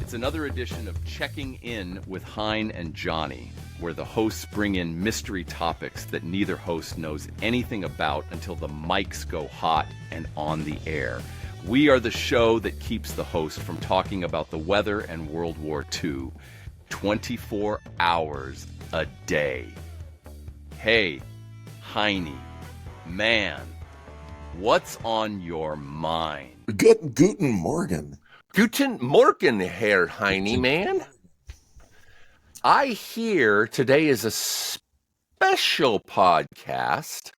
It's another edition of Checking In with Heiny and Johnny, where the hosts bring in mystery topics that neither host knows anything about until the mics go hot and on the air. We are the show that keeps the host from talking about the weather and World War II 24 hours a day. Hey, Heiny, man, what's on your mind? Guten Morgen. Guten Morgen, Herr Heiny, man. I hear today is a special podcast.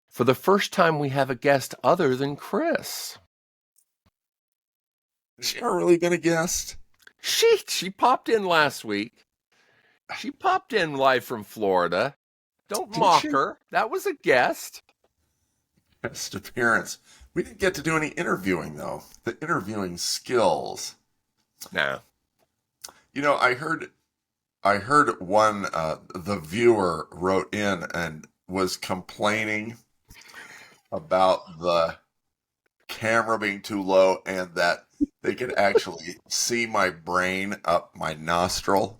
For the first time, we have a guest other than Chris. Is she really been a guest? She popped in last week. She popped in live from Florida. Don't mock her. That was a guest. Guest appearance. We didn't get to do any interviewing, though. The interviewing skills. No. You know, I heard one, the viewer wrote in and was complaining about the camera being too low and that they could actually see my brain up my nostril.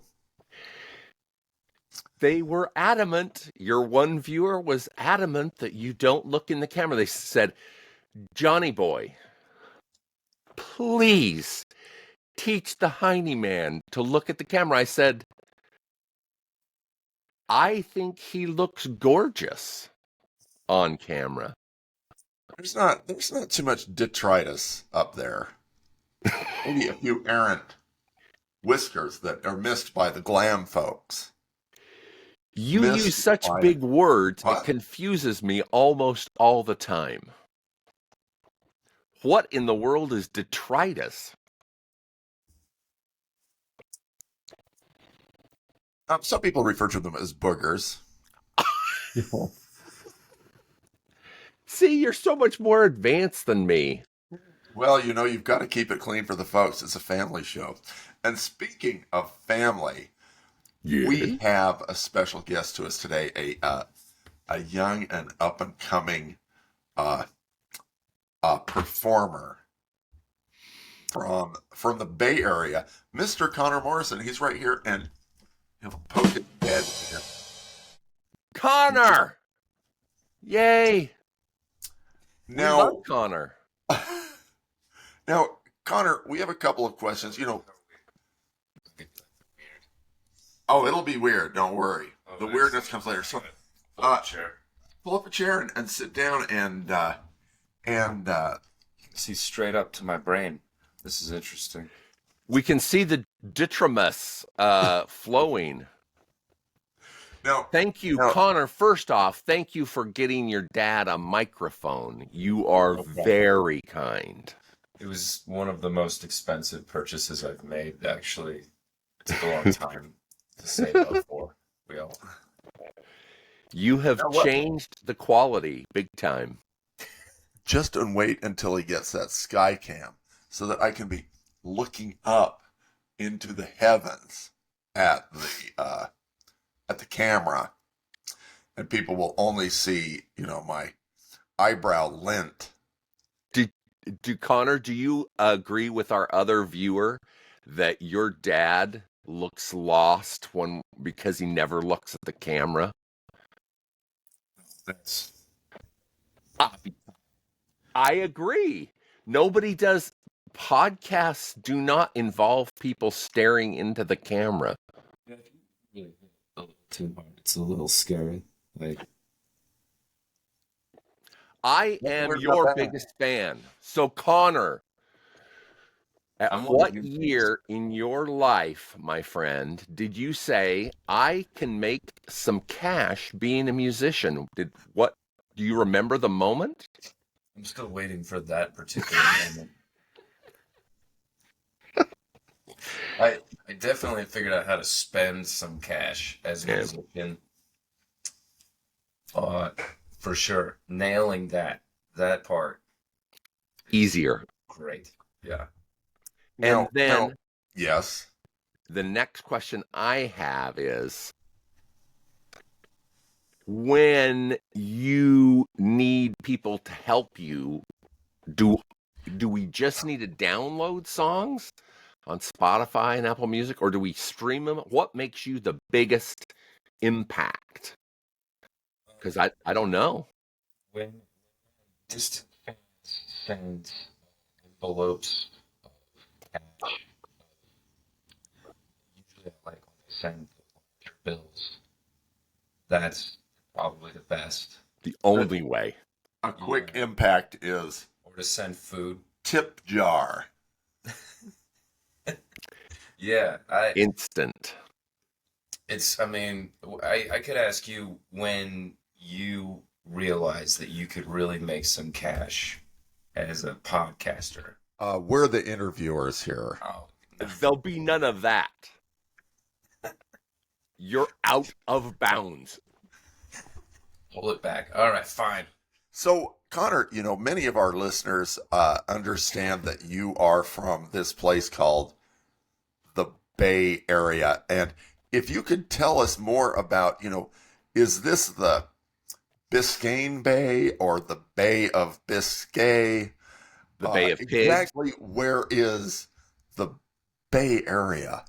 They were adamant. Your one viewer was adamant that you don't look in the camera. They said, Johnny boy, please teach the Heiny man to look at the camera. I said, I think he looks gorgeous on camera. There's not too much detritus up there. Maybe a few errant whiskers that are missed by the glam folks. You use such big words, it confuses me almost all the time. What in the world is detritus? Some people refer to them as boogers. See, you're so much more advanced than me. Well, you know, you've got to keep it clean for the folks. It's a family show. And speaking of family, we have a special guest to us today, a young and up-and-coming performer from the Bay Area, Mr. Connor Morrison. He's right here, and he'll poke his head here. Connor! Yay! Now, we love Connor. Now, Connor, we have a couple of questions. You know, it'll be weird. Don't worry. The weirdness comes later. So, pull up a chair and sit down and see straight up to my brain. This is interesting. We can see the detritus flowing. Now, thank you, Connor. First off, thank you for getting your dad a microphone. You are very kind. It was one of the most expensive purchases I've made, actually. It took a long time to save up for. You have changed the quality big time. Just wait until he gets that sky cam so that I can be looking up into the heavens at the camera, and people will only see, you know, my eyebrow lint. Connor, do you agree with our other viewer that your dad looks lost because he never looks at the camera? That's I agree. Nobody does. Podcasts do not involve people staring into the camera. Too hard. It's a little scary. I am your biggest fan. So, Connor, at what year in your life, my friend, did you say, I can make some cash being a musician? Do you remember the moment? I'm still waiting for that particular moment. I definitely figured out how to spend some cash as a musician. For sure. Nailing that part. Easier. Great. Yeah. And then yes. The next question I have is, when you need people to help you, do we just need to download songs? on Spotify and Apple Music, or do we stream them? What makes you the biggest impact? Because I don't know. When distant fans send envelopes of cash, usually I like when they send larger bills. That's probably the best. The only way. A quick impact is, Or to send food. tip jar. Yeah, Instant. I mean, I could ask you when you realized that you could really make some cash as a podcaster. We're the interviewers here. Oh, There'll be none of that. You're out of bounds. pull it back. All right, fine. So, Connor, many of our listeners understand that you are from this place called the Bay Area. And if you could tell us more about, is this the Biscayne Bay or the Bay of Biscay? The Bay of Pigs. Exactly where is the Bay Area?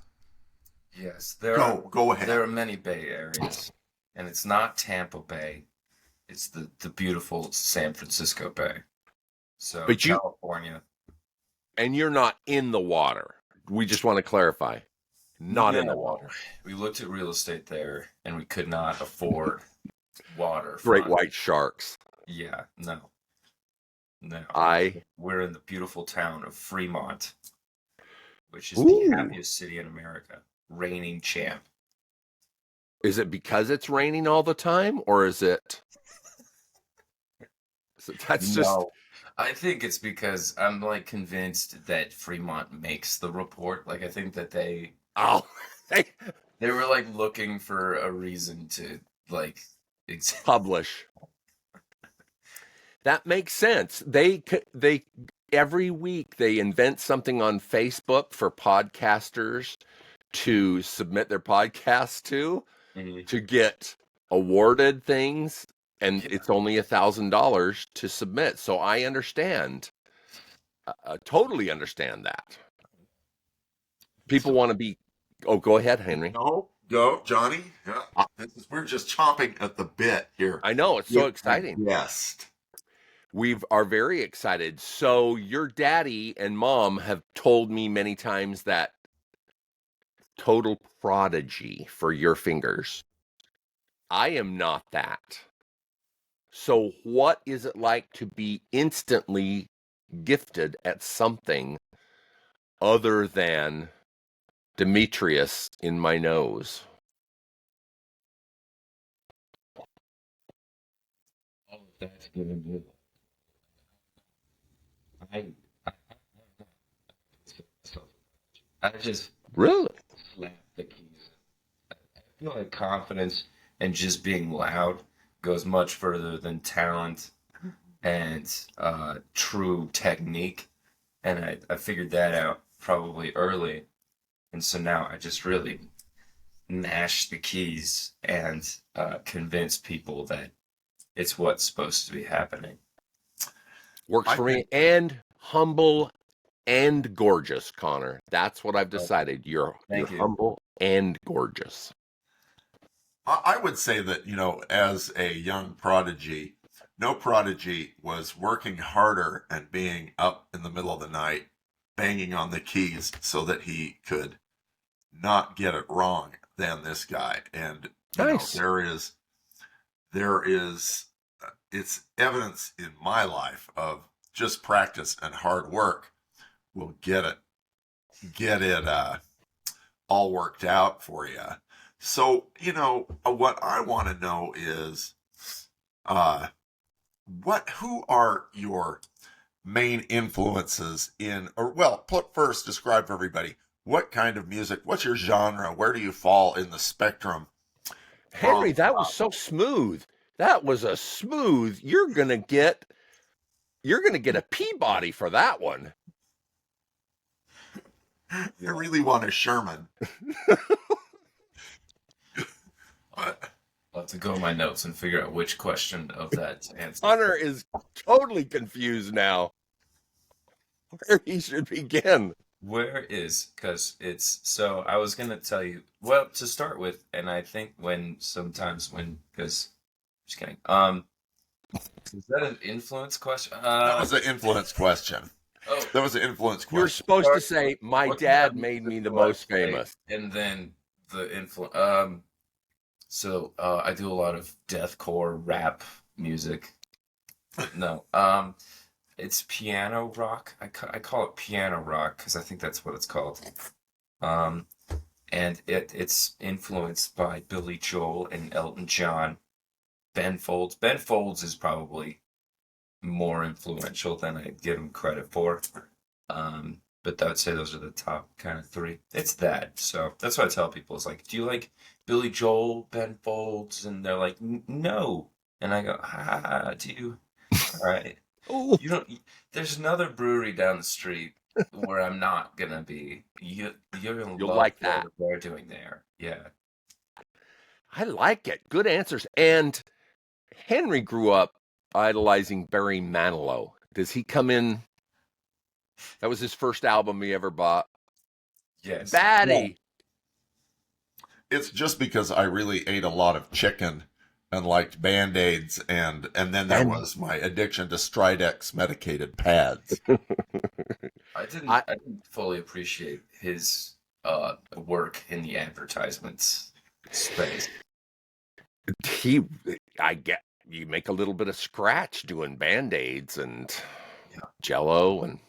Yes, Go ahead. There are many Bay areas, and it's not Tampa Bay. It's the beautiful San Francisco Bay. So, But California. And you're not in the water. We just want to clarify. Not in the water. We looked at real estate there, and we could not afford water. Great white sharks. Yeah, no. I We're in the beautiful town of Fremont, which is Ooh. the happiest city in America. Reigning champ. Is it because it's raining all the time, or is it? That's just. No. I think it's because I'm convinced that Fremont makes the report. I think that they were looking for a reason to publish. That makes sense. They every week they invent something on Facebook for podcasters to submit their podcasts to get awarded things, and it's only $1,000 to submit. So I understand, totally understand that. People want to be. Oh, go ahead, Henry. No, go, Johnny. Yeah. We're just chomping at the bit here. I know, it's so exciting. Yes. We are very excited. So your daddy and mom have told me many times that total prodigy for your fingers. I am not that. So what is it like to be instantly gifted at something other than Demetrius in my nose? Oh, that's giving me. I just Really? slap the keys. I feel like confidence and just being loud goes much further than talent and true technique. And I figured that out probably early. And so now I just really gnash the keys and convince people that it's what's supposed to be happening. Works for me. And humble and gorgeous, Connor. That's what I've decided. You're humble and gorgeous. I would say that, as a young prodigy, no prodigy was working harder and being up in the middle of the night, banging on the keys so that he could not get it wrong than this guy. And Nice. There is it's evidence in my life of just practice and hard work will get it all worked out for you. So, what I want to know is, who are your main influences first describe for everybody, what kind of music, what's your genre, where do you fall in the spectrum? Henry, that was so smooth. That was a smooth. You're gonna get a Peabody for that one. I really want a Sherman. I'll have to go in my notes and figure out which question of that to answer. Connor is totally confused now where he should begin. Where is, because it's, so I was gonna tell you, well, to start with, and I think because, just kidding. Is that an influence question? That was an influence question. Oh, That was an influence You're question. supposed to say, my what dad kind of made music me the do I most play? famous. And then the influence. So I do a lot of deathcore rap music. No, it's piano rock. I call it piano rock because I think that's what it's called. Um, and it's influenced by Billy Joel and Elton John. Ben Folds. Ben Folds is probably more influential than I give him credit for. But I would say those are the top kind of three. It's that. So that's what I tell people. It's like, do you like Billy Joel, Ben Folds? And they're like, no. And I go, do you? All right. Oh, You don't. There's another brewery down the street where I'm not gonna be. You're gonna you'll love like what that. they're doing there. Yeah. I like it. Good answers. And Henry grew up idolizing Barry Manilow. Does he come in? That was his first album he ever bought. Yes. Batty. It's just because I really ate a lot of chicken and liked Band-Aids, and then there was my addiction to Stridex medicated pads. I didn't fully appreciate his work in the advertisements space. I get you make a little bit of scratch doing Band-Aids and Yeah. Jello and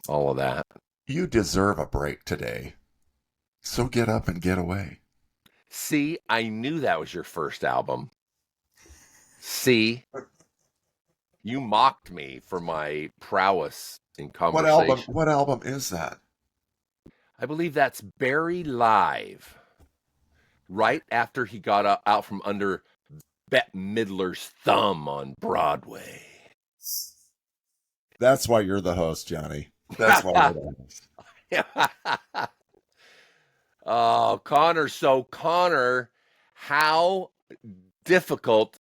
all of that. You deserve a break today, so get up and get away. See, I knew that was your first album. See, you mocked me for my prowess in conversation. What album is that? I believe that's Barry Live. Right after he got out from under Bette Midler's thumb on Broadway. That's why you're the host, Johnny. That's why you're the host. Oh, Connor. So, Connor, how difficult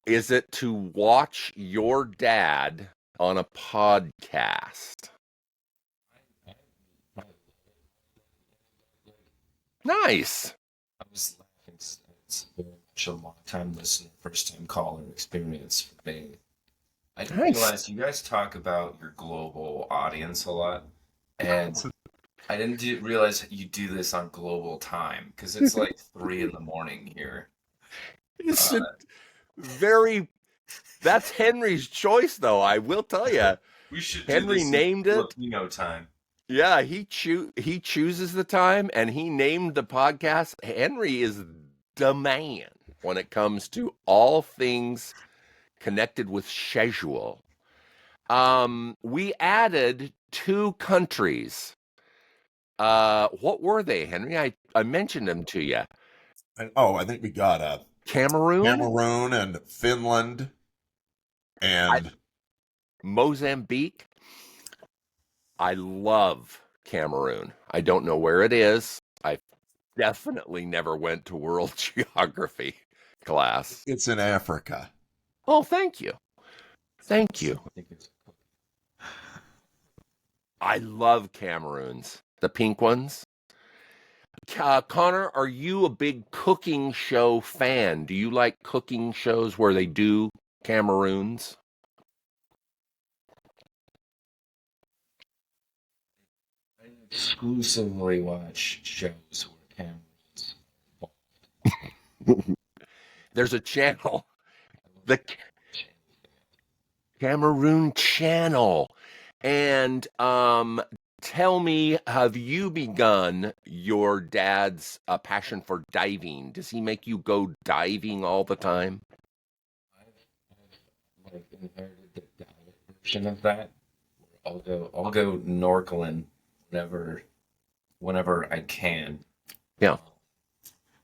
is it to watch your dad on a podcast? Nice. I was laughing. It's very much a long time listener, first time caller experience for me. I didn't realize you guys talk about your global audience a lot, and I didn't realize you do this on global time because it's like 3 a.m. here. It's that's Henry's choice, though. I will tell you. We should. Henry named it Latino time. Yeah, he chooses the time, and he named the podcast. Henry is the man when it comes to all things connected with schedule. We added 2 countries. What were they, Henry? I mentioned them to you. I think we got Cameroon and Finland and Mozambique. I love Cameroon. I don't know where it is. I definitely never went to world geography class. It's in Africa. Oh, thank you. Thank you. I love Cameroons, the pink ones. Connor, are you a big cooking show fan? Do you like cooking shows where they do Cameroons? I exclusively watch shows where Cameroons. There's a channel, the Cameroon Channel. And tell me, have you begun your dad's passion for diving? Does he make you go diving all the time? I've like inherited the diet version of that. I'll go snorkeling whenever I can. Yeah.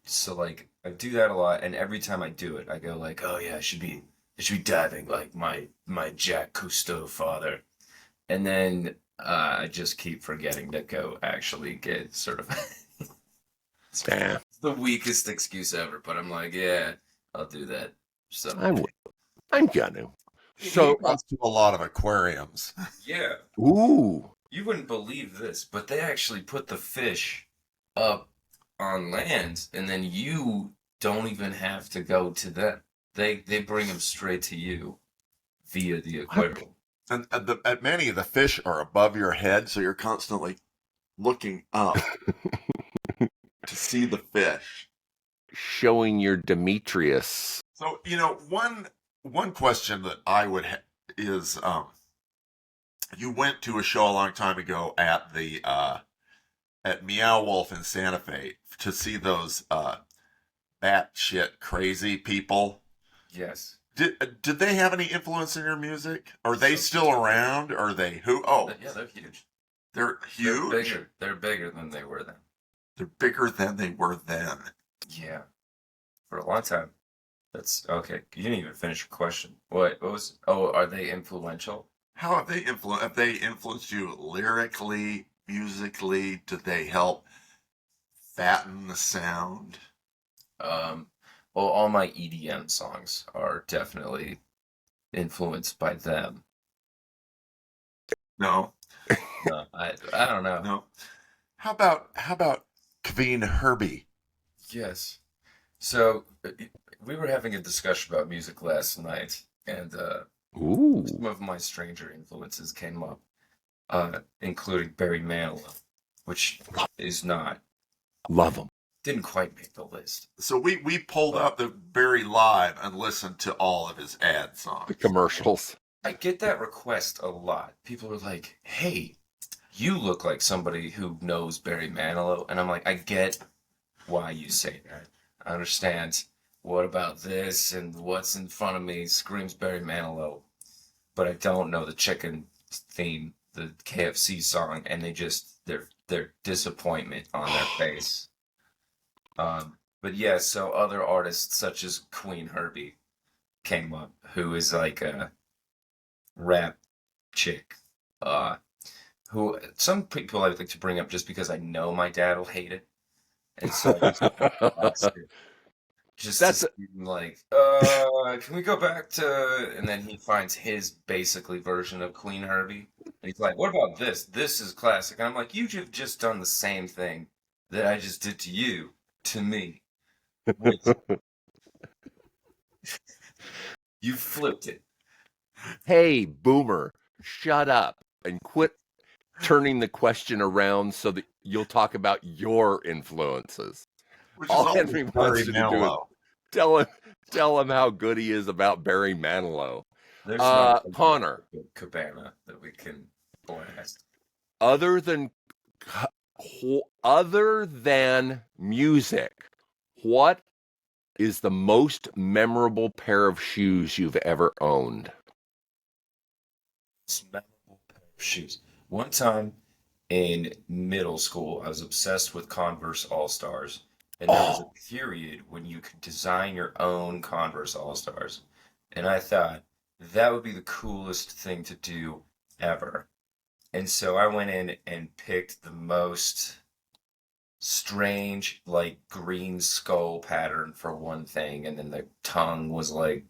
So like I do that a lot, and every time I do it, I go like, oh yeah, I should be diving like my Jack Cousteau father, and then I just keep forgetting to go actually get certified. It's the weakest excuse ever, but I'm like, yeah, I'll do that. So I'm gonna. So he goes to a lot of aquariums. Yeah. Ooh. you wouldn't believe this, but they actually put the fish up on land, and then you don't even have to go to them. They bring them straight to you via the aquarium. And at many, the fish are above your head, so you're constantly looking up to see the fish. Showing your Demetrius. So, one question that I would is, you went to a show a long time ago at the at Meow Wolf in Santa Fe to see those batshit crazy people. Yes. Did they have any influence in your music? Are they still around? Are they who? Oh, yeah, they're huge. They're huge. They're bigger than they were then. They're bigger than they were then. Yeah, for a long time. That's okay. You didn't even finish your question. What was? Oh, are they influential? How have they influenced you lyrically, musically? Did they help fatten the sound? Well, all my EDM songs are definitely influenced by them. No. No, I don't know. No. How about Qveen Herbie? Yes. So we were having a discussion about music last night, and some of my stranger influences came up, including Barry Manilow, which is not. Love him. Didn't quite make the list. So we pulled up the Barry live and listened to all of his ad songs. The commercials. I get that request a lot. People are like, hey, you look like somebody who knows Barry Manilow. And I'm like, I get why you say that. I understand. What about this and what's in front of me screams Barry Manilow. But I don't know the chicken theme, the KFC song, and their disappointment on their face. But yeah, so other artists such as Queen Herbie came up, who is like a rap chick. Who some people I like to bring up just because I know my dad will hate it. And so just that's like, can we go back to, and then he finds his basically version of Queen Herbie. And he's like, what about this? This is classic. And I'm like, you've just done the same thing that I just did to you, to me. You flipped it. Hey, boomer, shut up and quit turning the question around so that you'll talk about your influences. All Henry wants you to do is tell him how good he is about Barry Manilow. There's no Connor Cabana that we can blast. Other than music, what is the most memorable pair of shoes you've ever owned? Memorable pair of shoes. One time in middle school, I was obsessed with Converse All-Stars. And there was a period when you could design your own Converse All-Stars. And I thought that would be the coolest thing to do ever. And so I went in and picked the most strange, like, green skull pattern for one thing. And then the tongue was, like,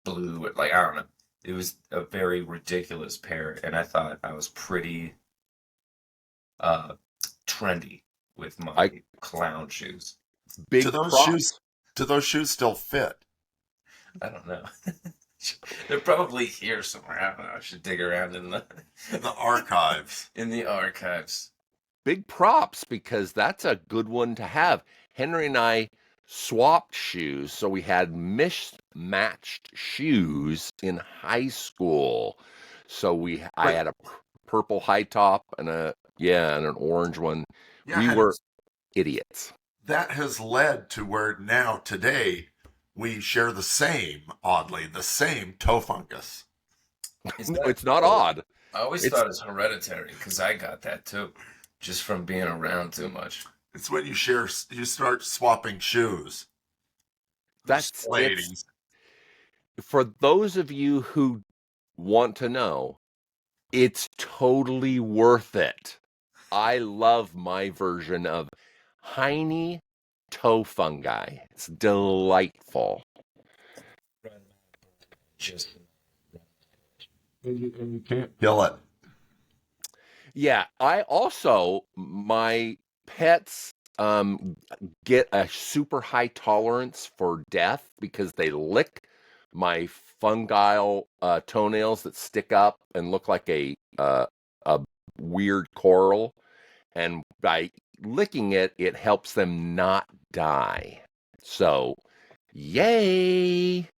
blue. Like, I don't know. It was a very ridiculous pair. And I thought I was pretty trendy with my clown shoes. Do those shoes still fit? I don't know. They're probably here somewhere. I don't know. I should dig around in the archives. In the archives. Big props, because that's a good one to have. Henry and I swapped shoes, so we had mismatched shoes in high school. So I had a purple high top and an orange one. Yeah, we were idiots. That has led to where now today we share the same toe fungus. It's not odd. I always thought it's hereditary because I got that too, just from being around too much. It's when you start swapping shoes. That's ladies. For those of you who want to know, it's totally worth it. I love my version of Heiny toe fungi. It's delightful. And you can't kill it. Yeah, I also my pets get a super high tolerance for death because they lick my fungal toenails that stick up and look like a weird coral, and by licking it, it helps them not die. So, yay!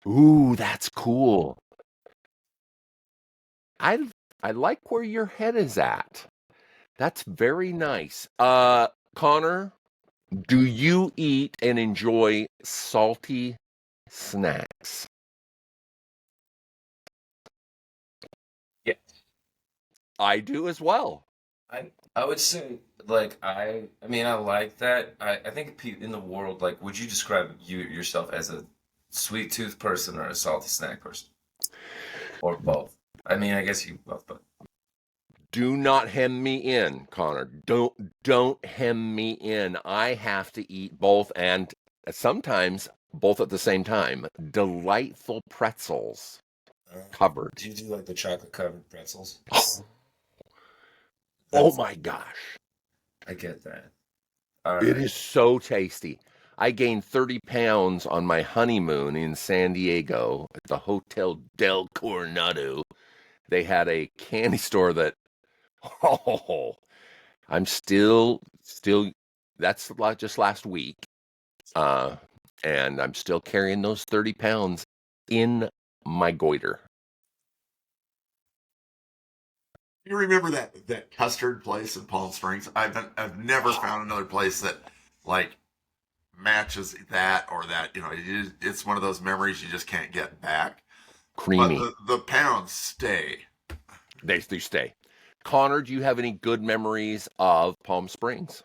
Ooh, that's cool. I I like where your head is at. That's very nice. Connor, do you eat and enjoy salty snacks? Yeah. I do as well. I would say like I mean I like that. I think in the world, like, would you describe yourself as a sweet tooth person or a salty snack person or both? I mean, I guess you both, but Do not hem me in, Connor. Don't hem me in. I have to eat both, and sometimes both at the same time. Delightful pretzels covered. do you do like the chocolate covered pretzels? Oh That's my gosh. I get that. All It right. is so tasty. I gained 30 pounds on my honeymoon in San Diego at the Hotel Del Coronado. They had a candy store that, oh, I'm still, that's just last week. And I'm still carrying those 30 pounds in my goiter. You remember that custard place in Palm Springs? I've never found another place that like matches that or that. It's one of those memories you just can't get back. But Creamy. the pounds stay. They stay. Connor, do you have any good memories of Palm Springs?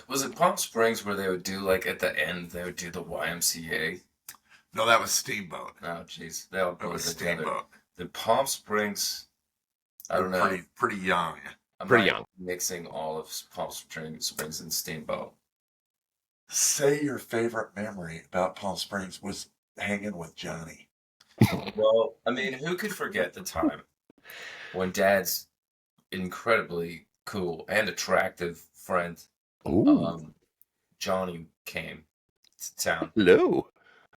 Was it Palm Springs where they would do like at the end they would do the YMCA? No, that was Steamboat. Oh, jeez, they all That blur was together. Steamboat. The Palm Springs, I don't know. Pretty young. I'm Pretty not young. mixing all of Palm Springs and Steamboat. Say your favorite memory about Palm Springs was hanging with Johnny. Well, I mean, who could forget the time when Dad's incredibly cool and attractive friend, Ooh, Johnny, came to town? hello.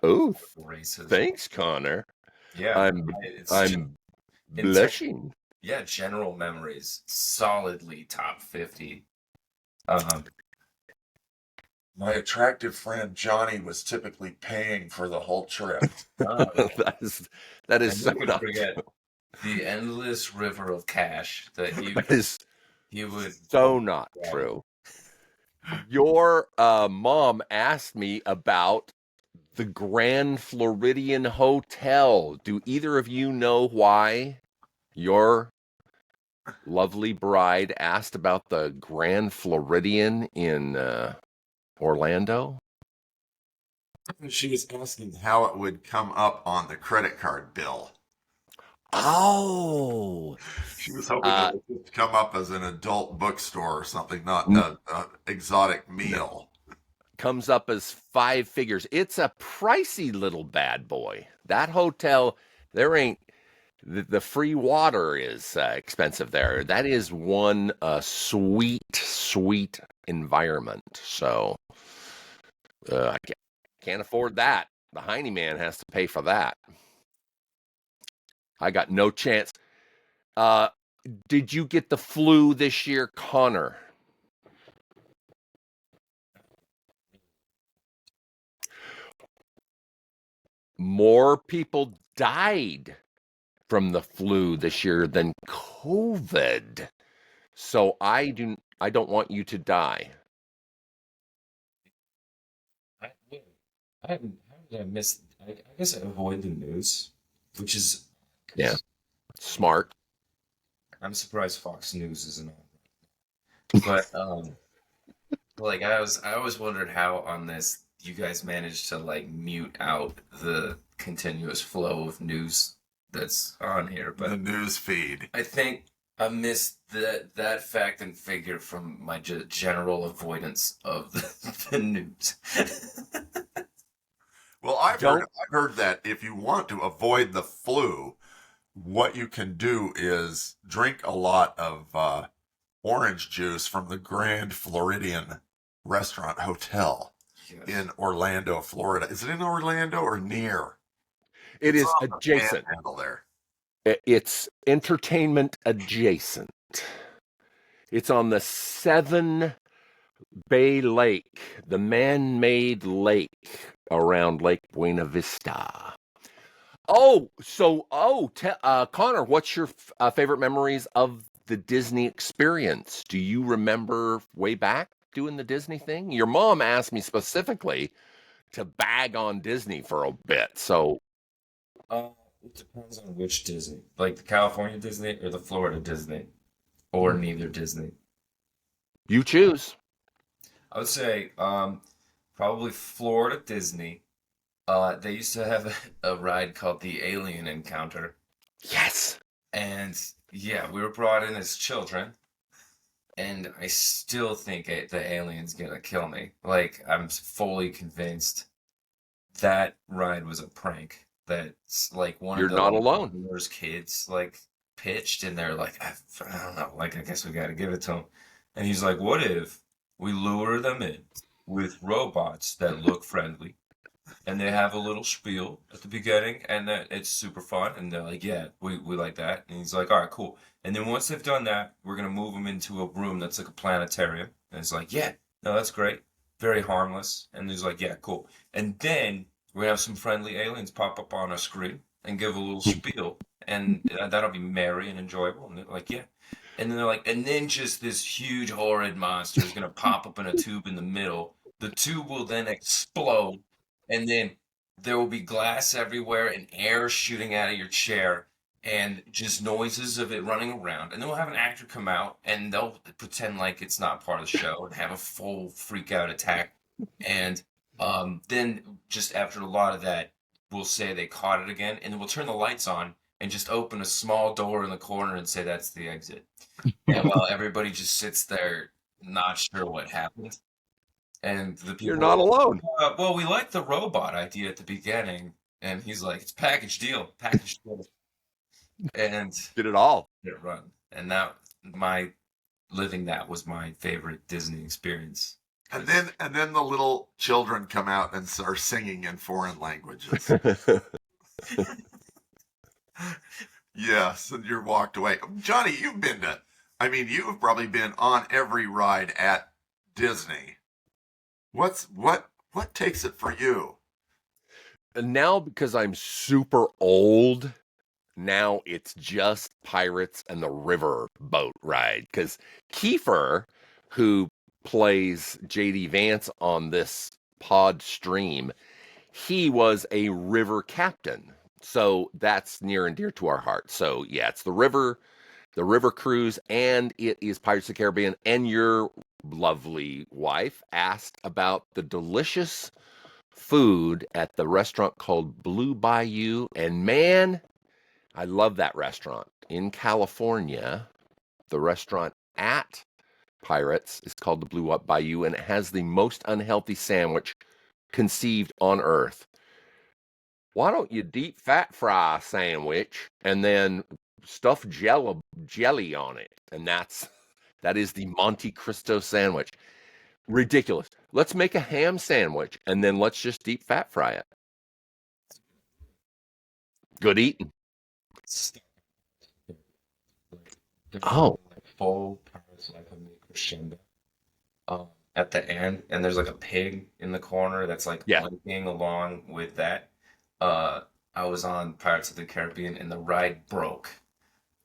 Oh, Races. thanks, Connor. Yeah, I'm in blushing. yeah, general memories, solidly top 50. My attractive friend Johnny was typically paying for the whole trip. that is And so who could not forget true. the endless river of cash that That is he would so not true. Your mom asked me about the Grand Floridian Hotel. Do either of you know why your lovely bride asked about the Grand Floridian in Orlando? She was asking how it would come up on the credit card bill. Oh, She was hoping it would just come up as an adult bookstore or something, not an exotic meal. comes up as 5 figures. It's a pricey little bad boy. That hotel, there ain't the free water is expensive there. That is one sweet environment. So I can't afford that. The Heiny man has to pay for that. I got no chance. Did you get the flu this year, Connor? More people died from the flu this year than COVID. So I don't want you to die. How did I miss? I guess I avoid the news, which is Yeah. Smart. I'm surprised Fox News isn't on. But like I always wondered how on this you guys managed to like mute out the continuous flow of news that's on here. The But news feed. I think I missed that fact and figure from my general avoidance of the news. Well, I've heard that if you want to avoid the flu, what you can do is drink a lot of orange juice from the Grand Floridian Restaurant Hotel in Orlando, Florida. Is it in Orlando or near? It It's is on the adjacent. Panhandle there. It's entertainment adjacent. It's on the 7 Bay Lake, the man-made lake around Lake Buena Vista. Connor, what's your favorite memories of the Disney experience? Do you remember way back doing the Disney thing? Your mom asked me specifically to bag on Disney for a bit, so. It depends on which Disney, like the California Disney or the Florida Disney, or neither Disney. You choose. I would say probably Florida Disney. They used to have a ride called the Alien Encounter. Yes. And yeah, we were brought in as children, and I still think the alien's gonna kill me. Like, I'm fully convinced that ride was a prank. That's like one You're of the not alone. kids like pitched, and they're like, I don't know, like I guess we got to give it to him. And he's like, what if we lure them in with robots that look friendly, and they have a little spiel at the beginning, and that it's super fun, and they're like, yeah, we like that. And he's like, all right, cool. And then once they've done that, we're gonna move them into a room that's like a planetarium. And it's like, yeah, no, that's great, very harmless. And he's like, yeah, cool. And then we have some friendly aliens pop up on a screen and give a little spiel, and that'll be merry and enjoyable. And they're like, yeah. And then they're like, and then just this huge horrid monster is gonna pop up in a tube in the middle. The tube will then explode, and then there will be glass everywhere and air shooting out of your chair and just noises of it running around. And then we'll have an actor come out, and they'll pretend like it's not part of the show and have a full freak out attack. And then just after a lot of that, we'll say they caught it again, and then we'll turn the lights on and just open a small door in the corner and say that's the exit. And while everybody just sits there, not sure what happened. And the people You're not alone. well, we liked the robot idea at the beginning, and he's like, "It's package deal, package deal," and Did it all. it run. And that was my favorite Disney experience. And then the little children come out and are singing in foreign languages. Yes, and you're walked away. Johnny, you've probably been on every ride at Disney. What takes it for you? And now, because I'm super old, now it's just Pirates and the River boat ride. Because Kiefer, who plays JD Vance on this pod stream, he was a river captain. So that's near and dear to our heart. So yeah, it's the river cruise, and it is Pirates of the Caribbean. And your lovely wife asked about the delicious food at the restaurant called Blue Bayou. And man, I love that restaurant. In California, the restaurant at Pirates is called the Blue Bayou, and it has the most unhealthy sandwich conceived on earth. Why don't you deep fat fry a sandwich and then stuff jelly on it? And that is the Monte Cristo sandwich. Ridiculous. Let's make a ham sandwich and then let's just deep fat fry it. Good eating. Oh. Full Pirates like a crescendo at the end, and there's like a pig in the corner that's like blinking along with that. I was on Pirates of the Caribbean, and the ride broke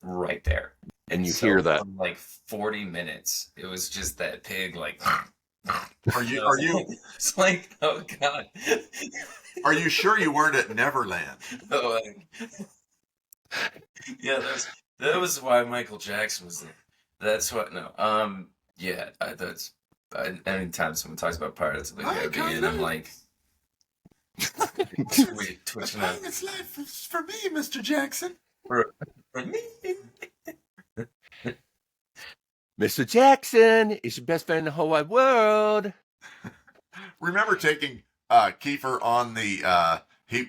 right there. And you hear that for like 40 minutes. It was just that pig like. Are you? It's like, oh God. Are you sure you weren't at Neverland? Oh, yeah, that was why Michael Jackson was there. That's what. No. Yeah. Anytime someone talks about Pirates of the Caribbean, I'm like. Twitching out. It's life for me, Mr. Jackson. For me. Mr. Jackson is your best friend in the whole wide world. Remember taking Kiefer on the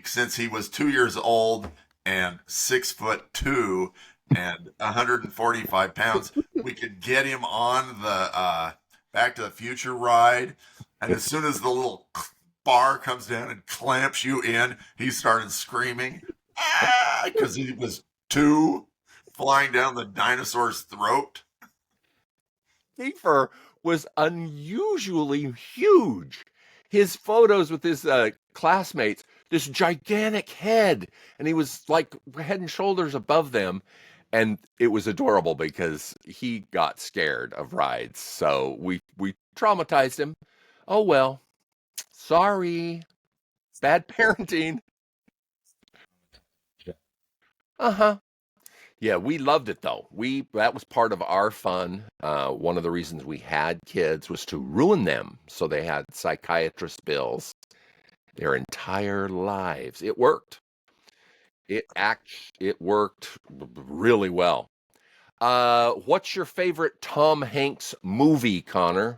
since he was 2 years old and 6'2" and 145 pounds, we could get him on the Back to the Future ride. And as soon as the little bar comes down and clamps you in, he started screaming, because he was 2 flying down the dinosaur's throat. Kiefer was unusually huge. His photos with his classmates, this gigantic head, and he was like head and shoulders above them. And it was adorable because he got scared of rides. So we traumatized him. Oh, well, sorry. Bad parenting. Uh-huh. Yeah, we loved it though. That was part of our fun. One of the reasons we had kids was to ruin them, so they had psychiatrist bills their entire lives. It worked. It worked really well. What's your favorite Tom Hanks movie, Connor?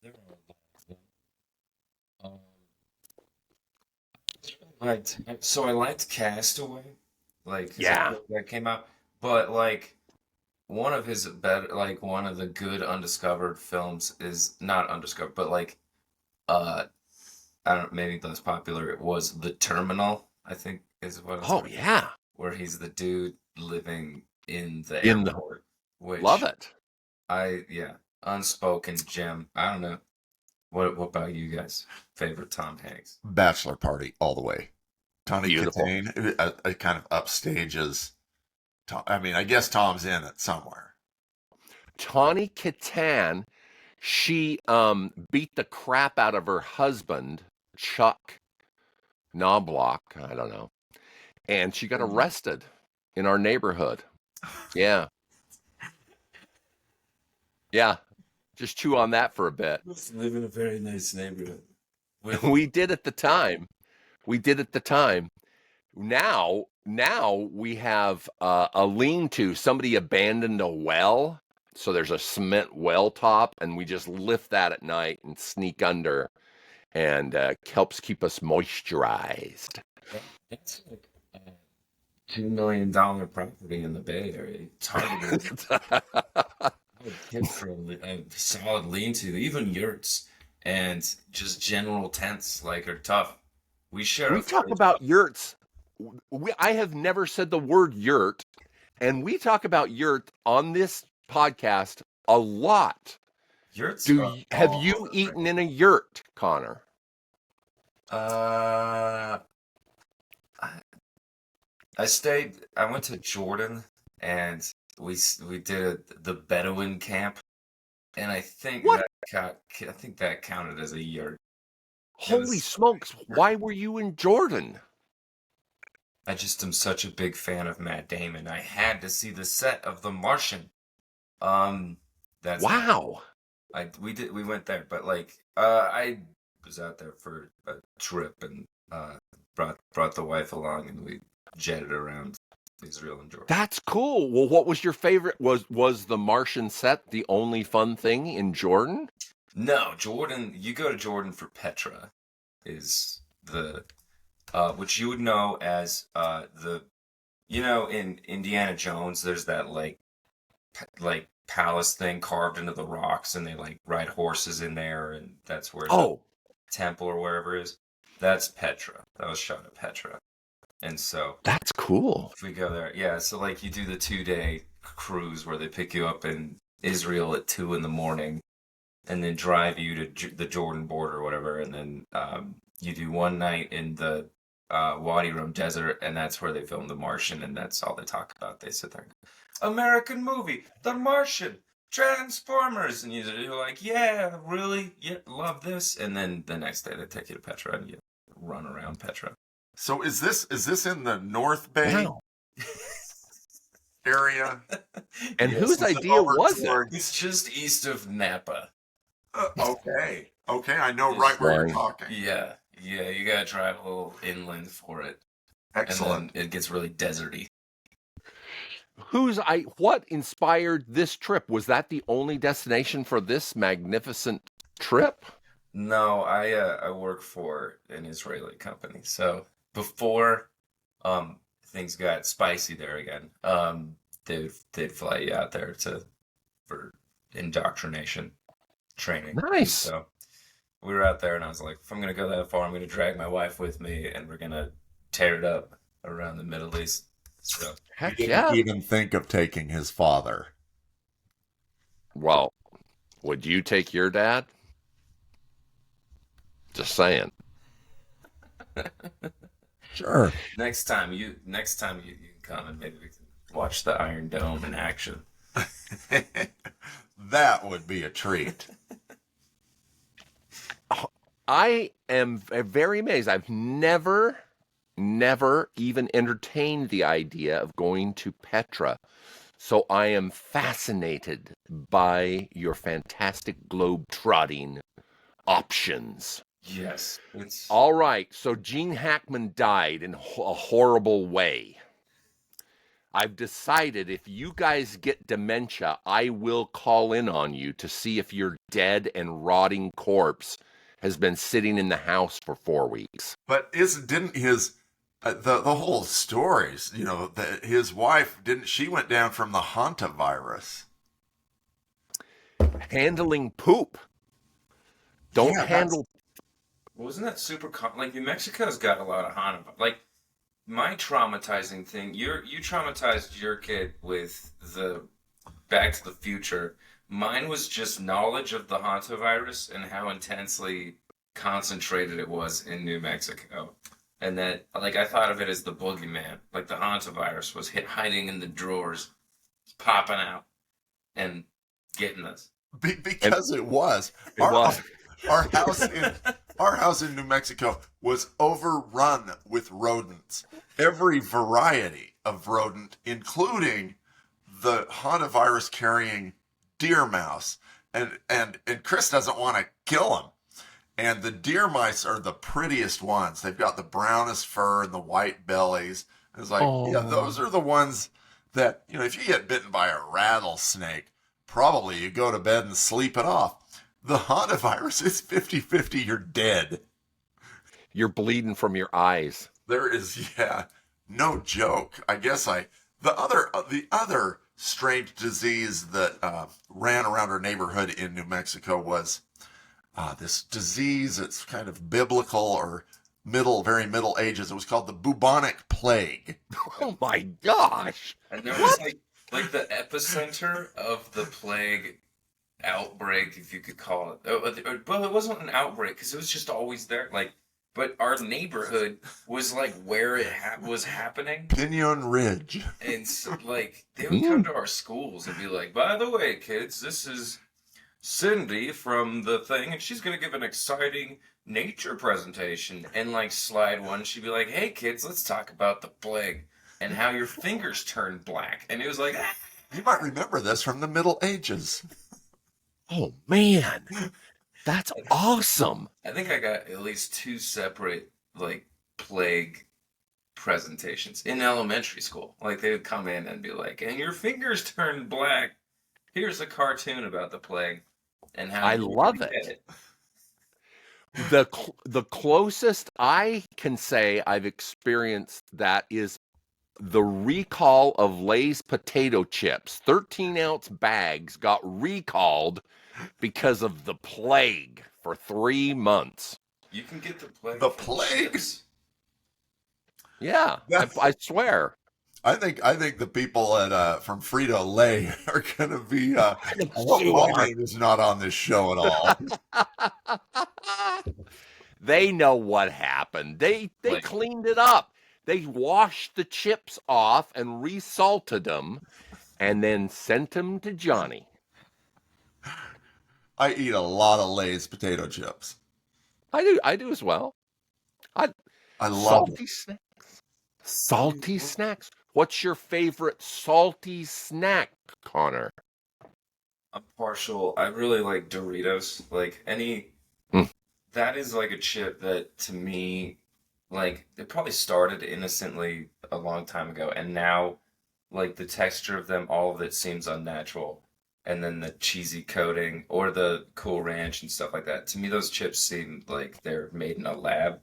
There are a lot of them. I liked Castaway, Yeah. that came out, but one of his better, one of the good undiscovered films is not undiscovered, but I don't know, maybe less popular. It was The Terminal, I think is what it's called, Yeah. where he's the dude living in the In the- airport, which Love it. unspoken gem. I don't know. What about you guys? Favorite Tom Hanks? Bachelor Party all the way. Tawny Beautiful. Katane, it kind of upstages Tom. I mean, I guess Tom's in it somewhere. Tawny Kitaen, she beat the crap out of her husband, Chuck Knobloch, I don't know, and she got arrested in our neighborhood. Yeah. Yeah. Just chew on that for a bit. Live in a very nice neighborhood. We did at the time. Now we have a lean-to. Somebody abandoned a well, so there's a cement well top, and we just lift that at night and sneak under, and helps keep us moisturized. That's like a $2 million property in the Bay Area. It's hard to I would tip for a solid lean-to, even yurts and just general tents are tough. We share We a talk fridge. about yurts. I have never said the word yurt, and we talk about yurt on this podcast a lot. Yurts Have you eaten in a yurt, Connor? I went to Jordan and we did the Bedouin camp, and I think What? that counted as a yurt. Holy smokes! Why were you in Jordan? I just am such a big fan of Matt Damon. I had to see the set of The Martian. That's Wow. we went there, but I was out there for a trip and brought the wife along, and we jetted around Israel and Jordan. That's cool. Well, what was your favorite? Was the Martian set the only fun thing in Jordan? No, Jordan. You go to Jordan for Petra, is the which you would know as in Indiana Jones, there's that palace thing carved into the rocks, and they ride horses in there, and that's where the temple or wherever is. That's Petra. That was shot at Petra. And so that's cool. If we go there, yeah. So you do the 2-day cruise where they pick you up in Israel at 2 a.m. and then drive you to the Jordan border or whatever, and then you do one night in the Wadi Rum Desert, and that's where they filmed The Martian, and that's all they talk about. They sit there and go, American movie, The Martian, Transformers, and you're like, yeah, really, yeah, love this, and then the next day they take you to Petra and you run around Petra. So is this in the North Bay area? And whose idea was it? It's just east of Napa. Okay, I know right where you're talking. Yeah, you gotta drive a little inland for it. Excellent. And then it gets really deserty. What inspired this trip? Was that the only destination for this magnificent trip? No, I work for an Israeli company, so before things got spicy there again, they'd fly you out there for indoctrination training. Nice. So we were out there, and I was like, if I'm gonna go that far, I'm gonna drag my wife with me, and we're gonna tear it up around the Middle East. So He Heck didn't yeah. even think of taking his father. Well, would you take your dad? Just saying. Sure. next time you can come, and maybe we can watch the Iron Dome in action. That would be a treat. I am very amazed. I've never even entertained the idea of going to Petra. So I am fascinated by your fantastic globe-trotting options. Yes, it's All right, so Gene Hackman died in a horrible way. I've decided if you guys get dementia, I will call in on you to see if your dead and rotting corpse has been sitting in the house for 4 weeks. But didn't his the whole stories, that his wife she went down from the hantavirus. Handling poop. Don't Yeah, handle. wasn't that super like New Mexico's got a lot of Hana. Like my traumatizing thing, you traumatized your kid with the Back to the Future. Mine was just knowledge of the hantavirus and how intensely concentrated it was in New Mexico. And that, like, I thought of it as the boogeyman. Like, the hantavirus was hiding in the drawers, popping out, and getting us. Because it was. It was. Our house in New Mexico was overrun with rodents. Every variety of rodent, including the hantavirus carrying deer mouse. And Chris doesn't want to kill them. And the deer mice are the prettiest ones. They've got the brownest fur and the white bellies. It's like, yeah, those are the ones that, if you get bitten by a rattlesnake, probably you go to bed and sleep it off. The hantavirus is 50-50, you're dead. You're bleeding from your eyes. There is, no joke. I guess the other strange disease that ran around our neighborhood in New Mexico was this disease. It's kind of biblical or very middle ages. It was called the bubonic plague. Oh my gosh. And there was like the epicenter of the plague outbreak, if you could call it. Well, it wasn't an outbreak because it was just always there. But our neighborhood was like where it was happening. Pinion Ridge. And so, they would come to our schools and be like, by the way, kids, this is Cindy from the thing, and she's going to give an exciting nature presentation. And slide one, she'd be like, hey, kids, let's talk about the plague and how your fingers turn black. And it was like, ah. You might remember this from the Middle Ages. Oh, man. That's awesome. I think I got at least 2 separate, plague presentations in elementary school. They would come in and be like, and your fingers turn black. Here's a cartoon about the plague and how I love it. The closest I can say I've experienced that is the recall of Lay's potato chips. 13-ounce bags got recalled because of the plague for 3 months. You can get the plague. The plague? Yeah, I swear. I think the people from Frito-Lay are going to be my name is not on this show at all. They know what happened. They cleaned it up. They washed the chips off and resalted them, and then sent them to Johnny. I eat a lot of Lay's potato chips. I do as well. I love salty it. snacks. Salty snacks. What's your favorite salty snack, Connor? I'm partial. I really like Doritos. That is a chip that to me, it probably started innocently a long time ago, and now, the texture of them, all of it seems unnatural. And then the cheesy coating or the Cool Ranch and stuff like that. To me, those chips seem like they're made in a lab.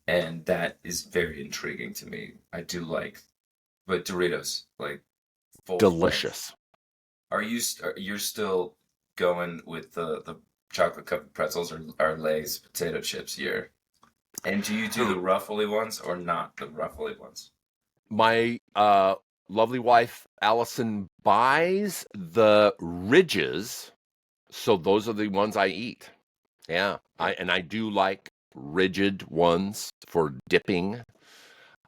and that is very intriguing to me. I do like, but Doritos, like full Delicious. You're still going with the chocolate covered pretzels or Lay's potato chips here? And do you do the ruffly ones or not the ruffly ones? My lovely wife Allison buys the ridges, so those are the ones I eat. Yeah, I do like rigid ones for dipping.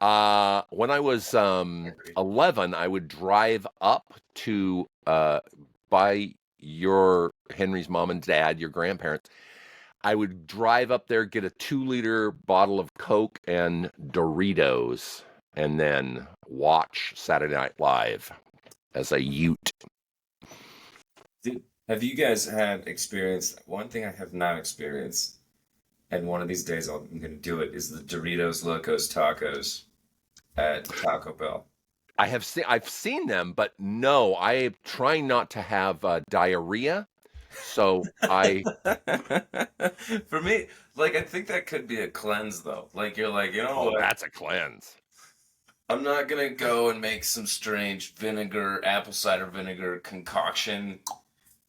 When I was 11, I would drive up to by your Henry's mom and dad, your grandparents. I would drive up there, get a 2-liter bottle of Coke and Doritos, and then watch Saturday Night Live as a Ute. Have you guys had experience? One thing I have not experienced, and one of these days I'm going to do it, is the Doritos Locos Tacos at Taco Bell. I've seen them, but no, I'm trying not to have diarrhea. So For me, like I think that could be a cleanse though. Like you're like, you know what? That's a cleanse. I'm not gonna go and make some strange vinegar, apple cider vinegar concoction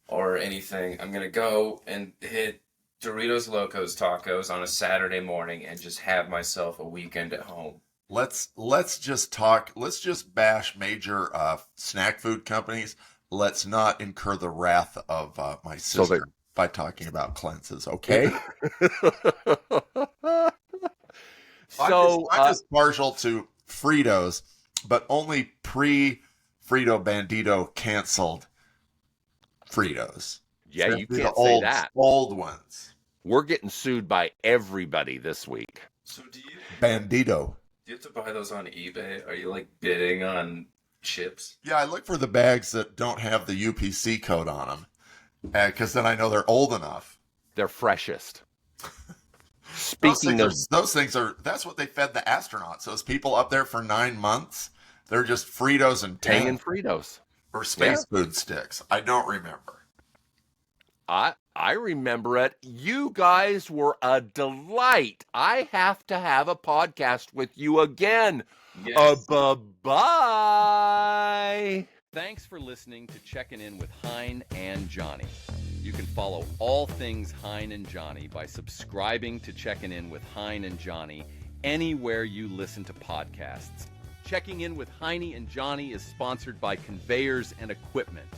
or anything. I'm gonna go and hit Doritos Locos Tacos on a Saturday morning and just have myself a weekend at home. Let's just talk. Let's just bash major snack food companies. Let's not incur the wrath of my sister by talking about cleanses. Okay. I'm just partial to Fritos, but only pre-Frito Bandito canceled Fritos. Yeah, So you can't say that. Old ones. We're getting sued by everybody this week. So Bandito. Do you have to buy those on eBay? Are you like bidding on chips? Yeah, I look for the bags that don't have the UPC code on them, because then I know they're old enough. They're freshest. Speaking of those things are, that's what they fed the astronauts. Those people up there for 9 months, they're just Fritos and Tang and Tang Fritos or space food sticks. I don't remember. I remember it. You guys were a delight. I have to have a podcast with you again. Yes. Bye-bye. Thanks for listening to Checking In with Hein and Johnny. You can follow all things Hein and Johnny by subscribing to Checking In with Hein and Johnny anywhere you listen to podcasts. Checking In with Heiny and Johnny is sponsored by Conveyors and Equipment.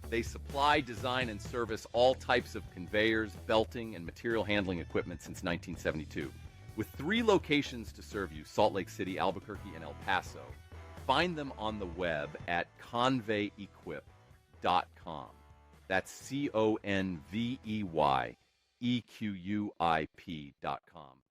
They supply, design, and service all types of conveyors, belting, and material handling equipment since 1972. With 3 locations to serve you, Salt Lake City, Albuquerque, and El Paso. Find them on the web at conveyequip.com. That's CONVEYEQUIP.com.